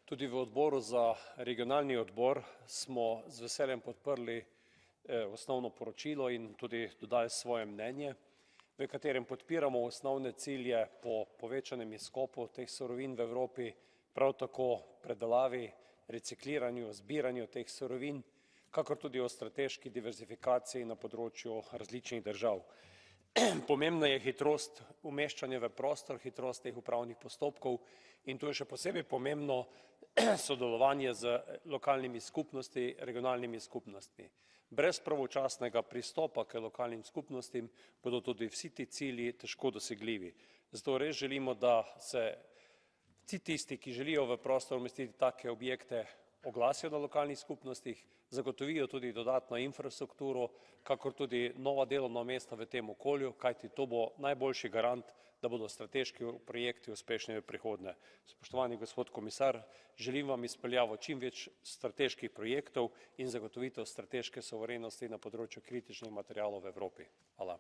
Tudi v odboru za regionalni odbor smo z veseljem podprli osnovno poročilo in tudi dodali svoje mnenje, v katerem podpiramo osnovne cilje po povečanem izkopu teh surovin v Evropi, prav tako predelavi, recikliranju, zbiranju teh surovin, kakor tudi o strateški diverzifikaciji na področju različnih držav. Pomembna je hitrost umeščanja v prostor, hitrost teh upravnih postopkov in tu je še posebej pomembno sodelovanje z lokalnimi skupnostmi, regionalnimi skupnostmi. Brez pravočasnega pristopa k lokalnim skupnostim bodo tudi vsi ti cilji težko dosegljivi. Zato res želimo, da se vsi tisti, ki želijo v prostor umestiti take objekte, oglasijo na lokalnih skupnostih, zagotovijo tudi dodatno infrastrukturo, kakor tudi nova delovna mesta v tem okolju, kajti to bo najboljši garant, da bodo strateški projekti uspešni v prihodnje. Spoštovani gospod komisar, želim vam izpeljavo čim več strateških projektov in zagotovitev strateške suverenosti na področju kritičnih materialov v Evropi. Hvala.